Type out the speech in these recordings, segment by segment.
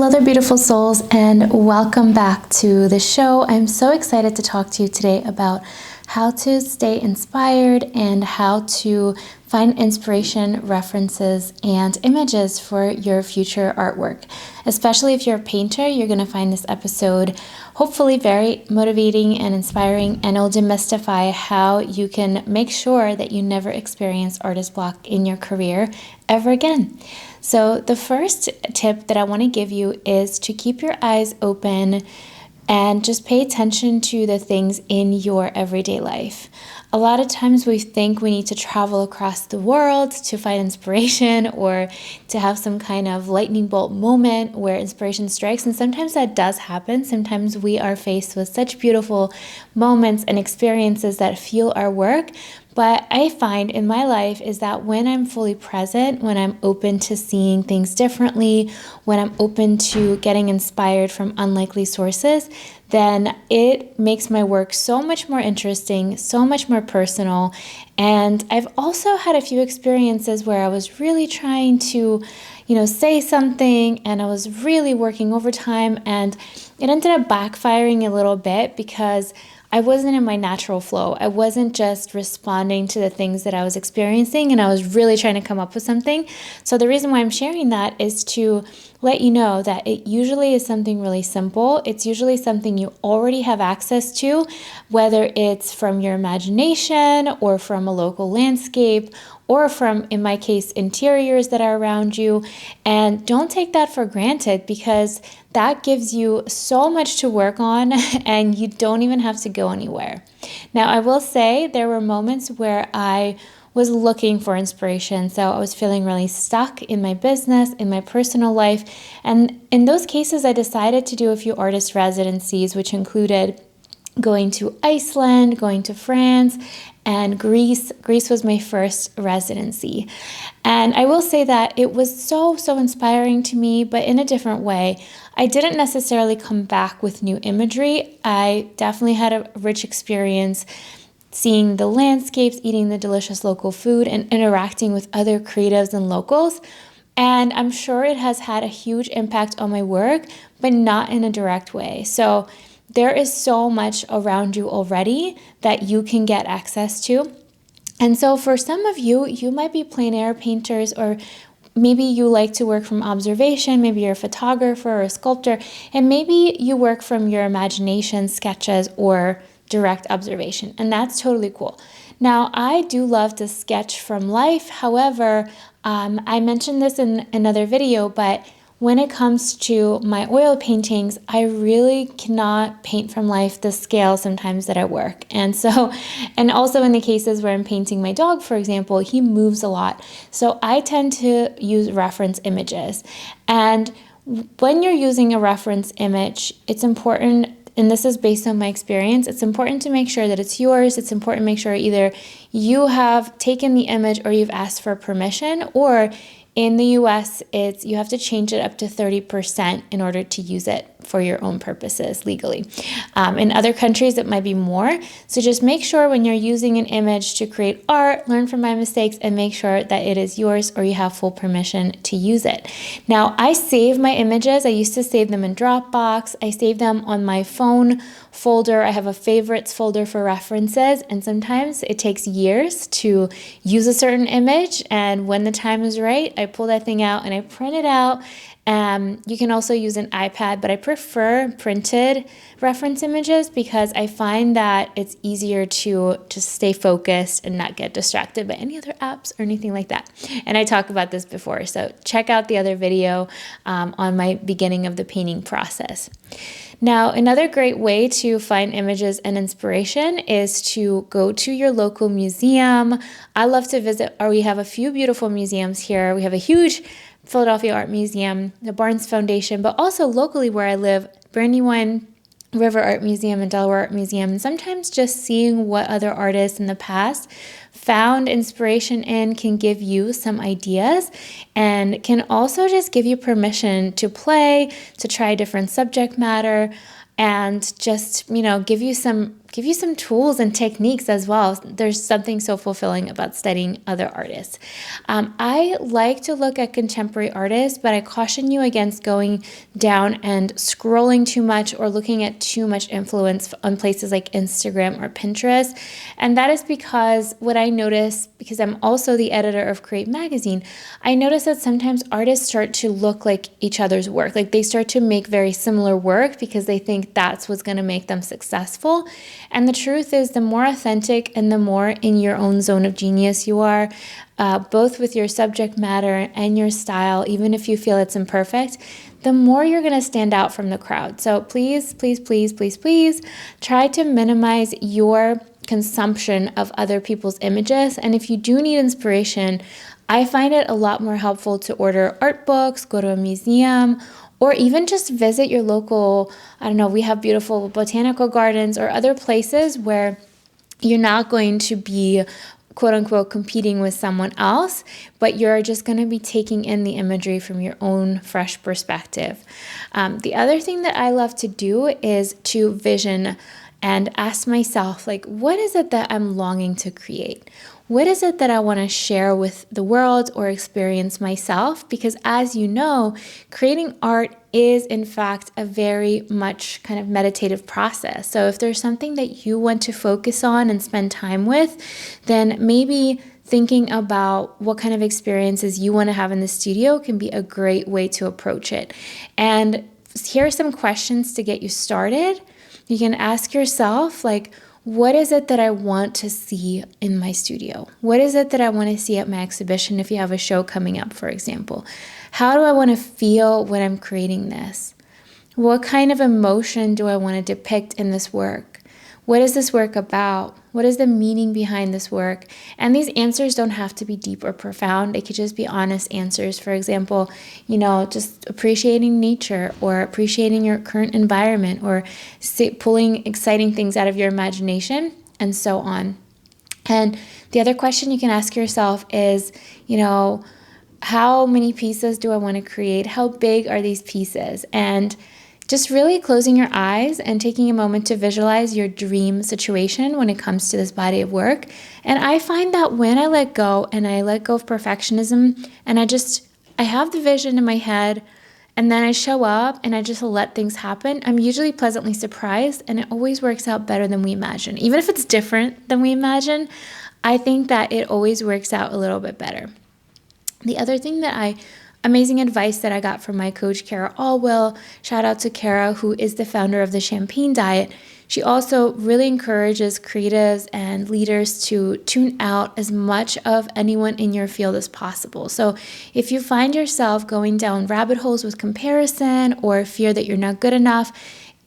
Hello there, beautiful souls, and welcome back to the show. I'm so excited to talk to you today about how to stay inspired and how to find inspiration, references, and images for your future artwork. Especially if you're a painter, you're going to find this episode hopefully very motivating and inspiring, and it'll demystify how you can make sure that you never experience artist block in your career ever again. So the first tip that I want to give you is to keep your eyes open and just pay attention to the things in your everyday life. A lot of times we think we need to travel across the world to find inspiration or to have some kind of lightning bolt moment where inspiration strikes. And sometimes that does happen. Sometimes we are faced with such beautiful moments and experiences that fuel our work. But I find in my life is that when I'm fully present, when I'm open to seeing things differently, when I'm open to getting inspired from unlikely sources, then it makes my work so much more interesting, so much more personal. And I've also had a few experiences where I was really trying to, say something, and I was really working overtime, and it ended up backfiring a little bit because I wasn't in my natural flow. I wasn't just responding to the things that I was experiencing, and I was really trying to come up with something. So the reason why I'm sharing that is to let you know that it usually is something really simple. It's usually something you already have access to, whether it's from your imagination or from a local landscape or from, in my case, interiors that are around you. And don't take that for granted, because that gives you so much to work on and you don't even have to go anywhere. Now, I will say there were moments where I was looking for inspiration. So I was feeling really stuck in my business, in my personal life. And in those cases, I decided to do a few artist residencies, which included going to Iceland, going to France, and Greece. Greece was my first residency. And I will say that it was so inspiring to me, but in a different way. I didn't necessarily come back with new imagery. I definitely had a rich experience seeing the landscapes, eating the delicious local food, and interacting with other creatives and locals. And I'm sure it has had a huge impact on my work, but not in a direct way. So there is so much around you already that you can get access to. And so for some of you, you might be plein air painters, or maybe you like to work from observation. Maybe you're a photographer or a sculptor, and maybe you work from your imagination, sketches, or direct observation. And that's totally cool. Now, I do love to sketch from life. However, I mentioned this in another video, but when it comes to my oil paintings, I really cannot paint from life the scale sometimes that I work. And so, and also in the cases where I'm painting my dog, for example, he moves a lot. So I tend to use reference images. And when you're using a reference image, it's important, and this is based on my experience, it's important to make sure that it's yours. It's important to make sure either you have taken the image or you've asked for permission, or in the US, you have to change it up to 30% in order to use it for your own purposes legally. In other countries, it might be more. So just make sure when you're using an image to create art, learn from my mistakes, and make sure that it is yours or you have full permission to use it. Now, I save my images. I used to save them in Dropbox. I save them on my phone folder. I have a favorites folder for references, and sometimes it takes years to use a certain image, and when the time is right, I pull that thing out and I print it out. You can also use an iPad, but I prefer printed reference images because I find that it's easier to just stay focused and not get distracted by any other apps or anything like that. And I talked about this before, so check out the other video on my beginning of the painting process. Now, another great way to find images and inspiration is to go to your local museum. I love to visit, or we have a few beautiful museums here. We have a huge Philadelphia Art Museum, the Barnes Foundation, but also locally where I live, Brandywine River Art Museum and Delaware Art Museum. And sometimes just seeing what other artists in the past found inspiration in can give you some ideas, and can also just give you permission to play, to try different subject matter, and just, give you some give you some tools and techniques as well. There's something so fulfilling about studying other artists. I like to look at contemporary artists, but I caution you against going down and scrolling too much or looking at too much influence on places like Instagram or Pinterest. And that is because what I notice, because I'm also the editor of Create Magazine, I notice that sometimes artists start to look like each other's work. Like they start to make very similar work because they think that's what's going to make them successful. And the truth is, the more authentic and the more in your own zone of genius you are, both with your subject matter and your style, even if you feel it's imperfect, the more you're going to stand out from the crowd. So please, please, please, please, please try to minimize your consumption of other people's images. And if you do need inspiration, I find it a lot more helpful to order art books, go to a museum, or even just visit your local, I don't know, we have beautiful botanical gardens or other places where you're not going to be quote unquote competing with someone else, but you're just going to be taking in the imagery from your own fresh perspective. The other thing that I love to do is to vision and ask myself, like, what is it that I'm longing to create? What is it that I want to share with the world or experience myself? Because as you know, creating art is in fact a very much kind of meditative process. So if there's something that you want to focus on and spend time with, then maybe thinking about what kind of experiences you want to have in the studio can be a great way to approach it. And here are some questions to get you started. You can ask yourself, like, what is it that I want to see in my studio? What is it that I want to see at my exhibition if you have a show coming up, for example? How do I want to feel when I'm creating this? What kind of emotion do I want to depict in this work? What is this work about? What is the meaning behind this work? And these answers don't have to be deep or profound. They could just be honest answers. For example, just appreciating nature or appreciating your current environment or pulling exciting things out of your imagination and so on. And the other question you can ask yourself is, how many pieces do I want to create? How big are these pieces? And just really closing your eyes and taking a moment to visualize your dream situation when it comes to this body of work. And I find that when I let go and I let go of perfectionism and I have the vision in my head and then I show up and I just let things happen, I'm usually pleasantly surprised and it always works out better than we imagine. Even if it's different than we imagine, I think that it always works out a little bit better. The other thing amazing advice that I got from my coach, Kara Allwill. Shout out to Kara, who is the founder of the Champagne Diet. She also really encourages creatives and leaders to tune out as much of anyone in your field as possible. So if you find yourself going down rabbit holes with comparison or fear that you're not good enough,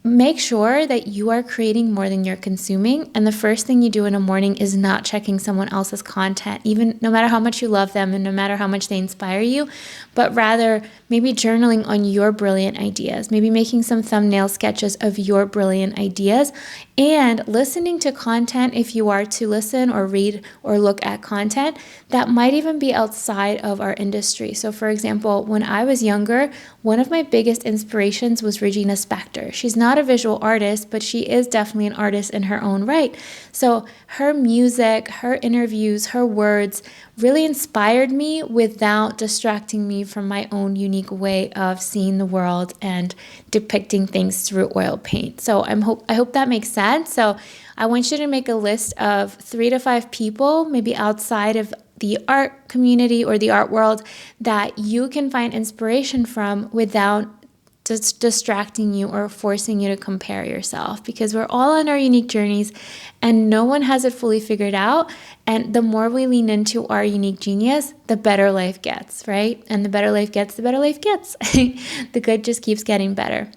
make sure that you are creating more than you're consuming. And the first thing you do in a morning is not checking someone else's content, even no matter how much you love them and no matter how much they inspire you, but rather maybe journaling on your brilliant ideas, maybe making some thumbnail sketches of your brilliant ideas, and listening to content if you are to listen or read or look at content that might even be outside of our industry. So for example, when I was younger, one of my biggest inspirations was Regina Spektor. She's not a visual artist, but she is definitely an artist in her own right. So her music, her interviews, her words really inspired me without distracting me from my own unique way of seeing the world and depicting things through oil paint. So I hope that makes sense. So I want you to make a list of 3 to 5 people, maybe outside of the art community or the art world, that you can find inspiration from without just distracting you or forcing you to compare yourself, because we're all on our unique journeys and no one has it fully figured out. And the more we lean into our unique genius, the better life gets, right? And the better life gets, the better life gets. The good just keeps getting better.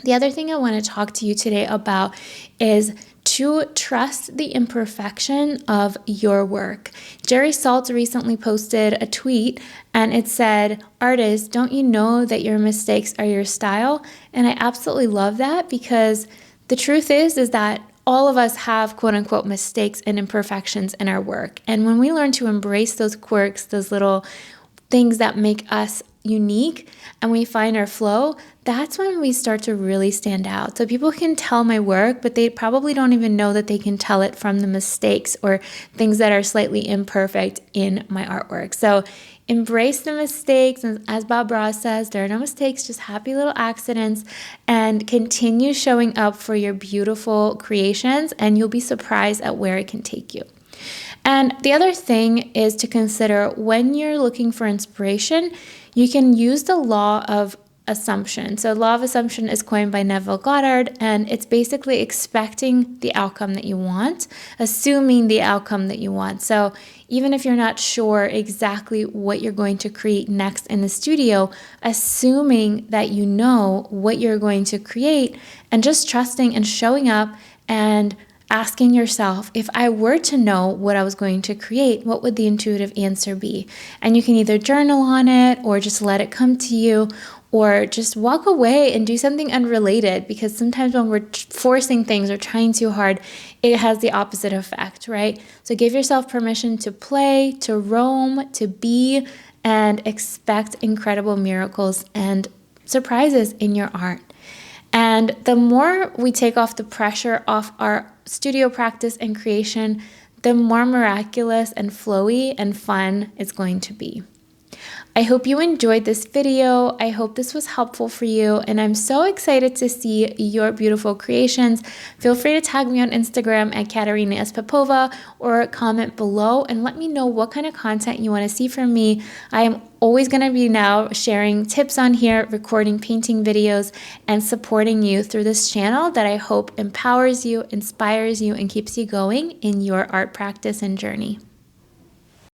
The other thing I want to talk to you today about is to trust the imperfection of your work. Jerry Saltz recently posted a tweet and it said, "Artists, don't you know that your mistakes are your style?" And I absolutely love that, because the truth is that all of us have quote unquote mistakes and imperfections in our work. And when we learn to embrace those quirks, those little things that make us unique and we find our flow, that's when we start to really stand out. So people can tell my work, but they probably don't even know that they can tell it from the mistakes or things that are slightly imperfect in my artwork. So embrace the mistakes. And as Bob Ross says, there are no mistakes, just happy little accidents, and continue showing up for your beautiful creations, and you'll be surprised at where it can take you. And the other thing is to consider when you're looking for inspiration, you can use the law of assumption. So law of assumption is coined by Neville Goddard, and it's basically expecting the outcome that you want, assuming the outcome that you want. So even if you're not sure exactly what you're going to create next in the studio, assuming that you know what you're going to create and just trusting and showing up and asking yourself, if I were to know what I was going to create, what would the intuitive answer be? And you can either journal on it or just let it come to you, or just walk away and do something unrelated, because sometimes when we're forcing things or trying too hard, it has the opposite effect, right? So give yourself permission to play, to roam, to be, and expect incredible miracles and surprises in your art. And the more we take off the pressure off our studio practice and creation, the more miraculous and flowy and fun it's going to be. I hope you enjoyed this video. I hope this was helpful for you, and I'm so excited to see your beautiful creations. Feel free to tag me on Instagram at Katerina S. Popova, or comment below and let me know what kind of content you want to see from me. I am always going to be now sharing tips on here, recording painting videos, and supporting you through this channel that I hope empowers you, inspires you, and keeps you going in your art practice and journey.